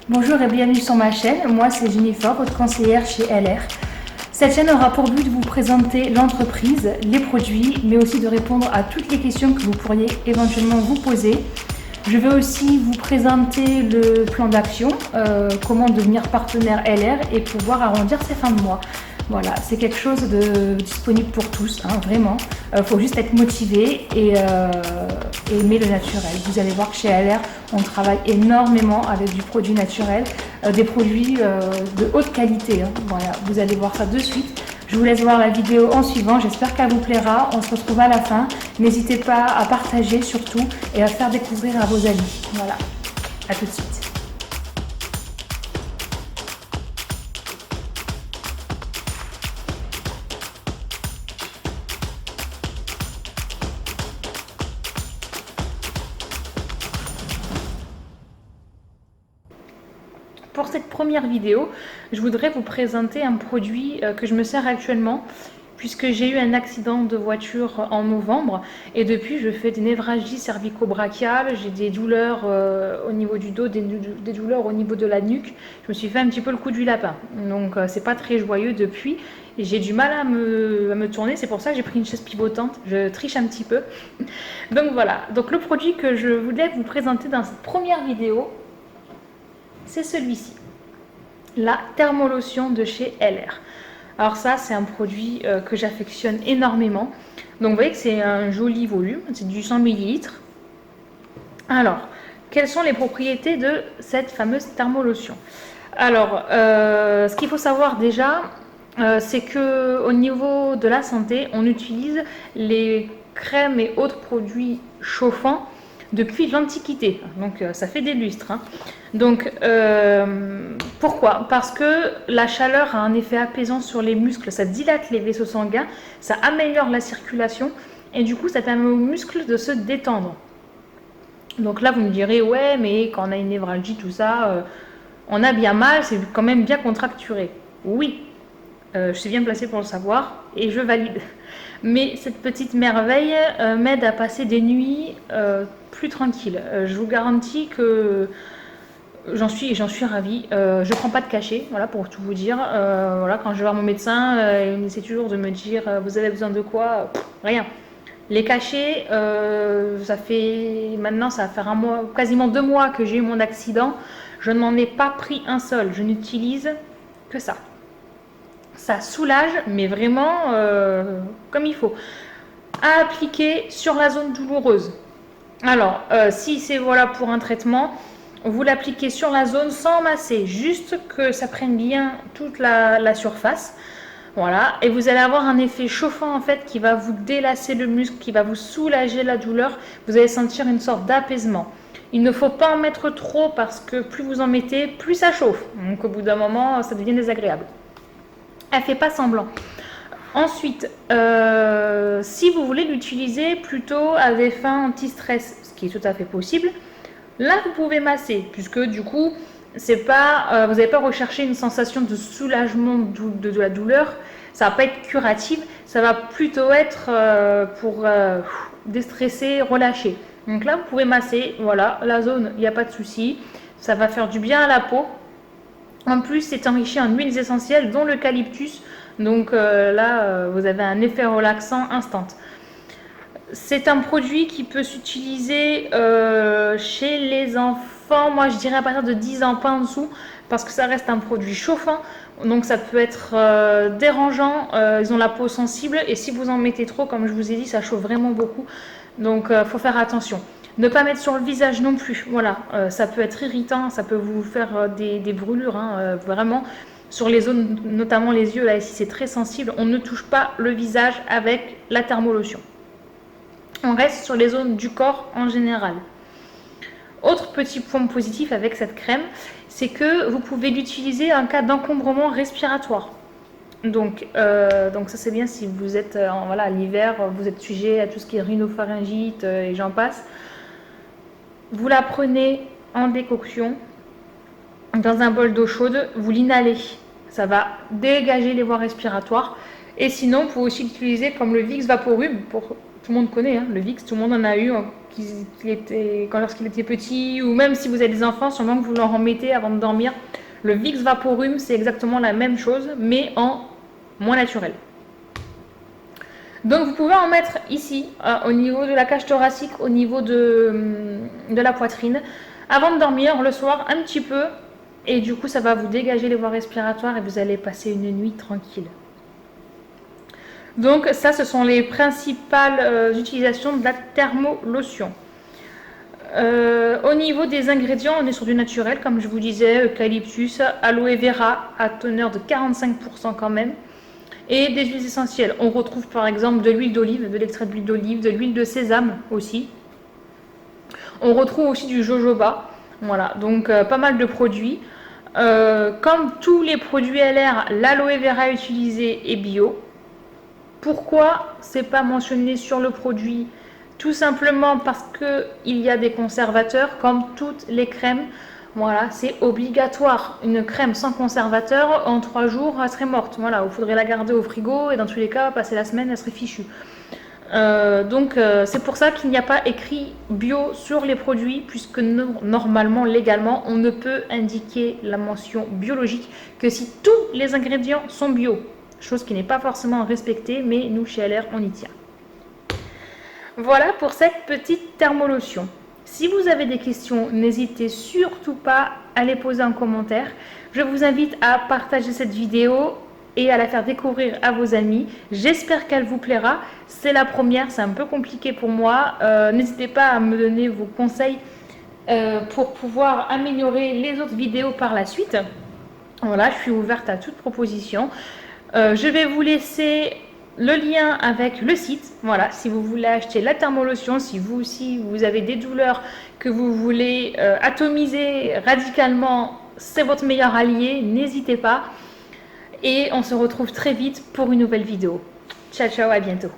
Bonjour et bienvenue sur ma chaîne, moi c'est Jennifer, votre conseillère chez LR. Cette chaîne aura pour but de vous présenter l'entreprise, les produits, mais aussi de répondre à toutes les questions que vous pourriez éventuellement vous poser. Je vais aussi vous présenter le plan d'action, comment devenir partenaire LR et pouvoir arrondir ses fins de mois. Voilà, c'est quelque chose de disponible pour tous, hein, vraiment. Faut juste être motivé et aimer le naturel. Vous allez voir que chez LR, on travaille énormément avec du produit naturel, des produits de haute qualité. Hein. Voilà, vous allez voir ça de suite. Je vous laisse voir la vidéo en suivant, j'espère qu'elle vous plaira. On se retrouve à la fin. N'hésitez pas à partager surtout et à faire découvrir à vos amis. Voilà, à tout de suite. Pour cette première vidéo, je voudrais vous présenter un produit que je me sers actuellement puisque j'ai eu un accident de voiture en novembre et depuis je fais des névralgies cervico-brachiales, j'ai des douleurs au niveau du dos, des douleurs au niveau de la nuque. Je me suis fait un petit peu le coup du lapin, donc c'est pas très joyeux depuis. J'ai du mal à me tourner, c'est pour ça que j'ai pris une chaise pivotante, je triche un petit peu. Donc voilà, donc le produit que je voulais vous présenter dans cette première vidéo, c'est celui-ci, la thermolotion de chez LR. Alors ça, c'est un produit que j'affectionne énormément. Donc vous voyez que c'est un joli volume, c'est du 100 ml. Alors, quelles sont les propriétés de cette fameuse thermolotion? Alors, ce qu'il faut savoir déjà, c'est que au niveau de la santé, on utilise les crèmes et autres produits chauffants depuis l'Antiquité, donc ça fait des lustres. Hein. Donc pourquoi? Parce que la chaleur a un effet apaisant sur les muscles, ça dilate les vaisseaux sanguins, ça améliore la circulation et du coup ça permet aux muscles de se détendre. Donc là vous me direz ouais mais quand on a une névralgie tout ça, on a bien mal, c'est quand même bien contracturé. Oui, je suis bien placée pour le savoir et je valide. Mais cette petite merveille m'aide à passer des nuits plus tranquilles. Je vous garantis que j'en suis ravie. Je prends pas de cachet, voilà pour tout vous dire. Voilà, quand je vais voir mon médecin, il essaie toujours de me dire vous avez besoin de quoi? Rien. Les cachets, ça va faire un mois, quasiment 2 mois que j'ai eu mon accident. Je n'en ai pas pris un seul. Je n'utilise que ça. Ça soulage, mais vraiment comme il faut. À appliquer sur la zone douloureuse. Alors, si c'est voilà pour un traitement, vous l'appliquez sur la zone sans masser, juste que ça prenne bien toute la surface. Voilà, et vous allez avoir un effet chauffant en fait qui va vous délasser le muscle, qui va vous soulager la douleur. Vous allez sentir une sorte d'apaisement. Il ne faut pas en mettre trop parce que plus vous en mettez, plus ça chauffe. Donc au bout d'un moment, ça devient désagréable. Elle ne fait pas semblant. Ensuite, si vous voulez l'utiliser plutôt à des fins anti-stress, ce qui est tout à fait possible, là vous pouvez masser, puisque du coup, c'est pas, vous n'allez pas rechercher une sensation de soulagement de la douleur, ça ne va pas être curatif, ça va plutôt être pour déstresser, relâcher. Donc là, vous pouvez masser, voilà, la zone, il n'y a pas de souci, ça va faire du bien à la peau. En plus, c'est enrichi en huiles essentielles, dont l'eucalyptus. Donc là, vous avez un effet relaxant instant. C'est un produit qui peut s'utiliser chez les enfants. Moi, je dirais à partir de 10 ans, pas en dessous, parce que ça reste un produit chauffant. Donc ça peut être dérangeant. Ils ont la peau sensible. Et si vous en mettez trop, comme je vous ai dit, ça chauffe vraiment beaucoup. Donc il faut faire attention. Ne pas mettre sur le visage non plus, voilà, ça peut être irritant, ça peut vous faire des brûlures, hein, vraiment. Sur les zones, notamment les yeux, là ici c'est très sensible, on ne touche pas le visage avec la thermolotion. On reste sur les zones du corps en général. Autre petit point positif avec cette crème, c'est que vous pouvez l'utiliser en cas d'encombrement respiratoire. Donc ça c'est bien si vous êtes voilà, l'hiver, vous êtes sujet à tout ce qui est rhinopharyngite et j'en passe. Vous la prenez en décoction dans un bol d'eau chaude, vous l'inhalez. Ça va dégager les voies respiratoires. Et sinon, vous pouvez aussi l'utiliser comme le Vicks Vaporub pour tout le monde connaît, hein, le Vicks, tout le monde en a eu lorsqu'il était petit, ou même si vous avez des enfants, sûrement que vous leur en mettez avant de dormir. Le Vicks Vaporum, c'est exactement la même chose, mais en moins naturel. Donc vous pouvez en mettre ici, au niveau de la cage thoracique, au niveau de la poitrine, avant de dormir, le soir, un petit peu, et du coup ça va vous dégager les voies respiratoires et vous allez passer une nuit tranquille. Donc ça, ce sont les principales utilisations de la thermolotion. Au niveau des ingrédients, on est sur du naturel, comme je vous disais, eucalyptus, aloe vera à teneur de 45% quand même, et des huiles essentielles. On retrouve par exemple de l'huile d'olive, de l'extrait d'huile d'olive, de l'huile de sésame aussi. On retrouve aussi du jojoba, voilà, donc pas mal de produits. Comme tous les produits LR, l'aloe vera utilisé est bio. Pourquoi c'est pas mentionné sur le produit? Tout simplement parce qu'il y a des conservateurs, comme toutes les crèmes. Voilà, c'est obligatoire. Une crème sans conservateur, en 3 jours, elle serait morte. Voilà, il faudrait la garder au frigo et dans tous les cas, passer la semaine, elle serait fichue. C'est pour ça qu'il n'y a pas écrit bio sur les produits, puisque normalement, légalement, on ne peut indiquer la mention biologique que si tous les ingrédients sont bio. Chose qui n'est pas forcément respectée, mais nous, chez LR, on y tient. Voilà pour cette petite thermolotion. Si vous avez des questions, n'hésitez surtout pas à les poser en commentaire. Je vous invite à partager cette vidéo et à la faire découvrir à vos amis. J'espère qu'elle vous plaira. C'est la première, c'est un peu compliqué pour moi. N'hésitez pas à me donner vos conseils pour pouvoir améliorer les autres vidéos par la suite. Voilà, je suis ouverte à toute proposition. Je vais vous laisser le lien avec le site, voilà, si vous voulez acheter la thermolotion, si vous aussi vous avez des douleurs que vous voulez atomiser radicalement, c'est votre meilleur allié, n'hésitez pas. Et on se retrouve très vite pour une nouvelle vidéo. Ciao, ciao, à bientôt.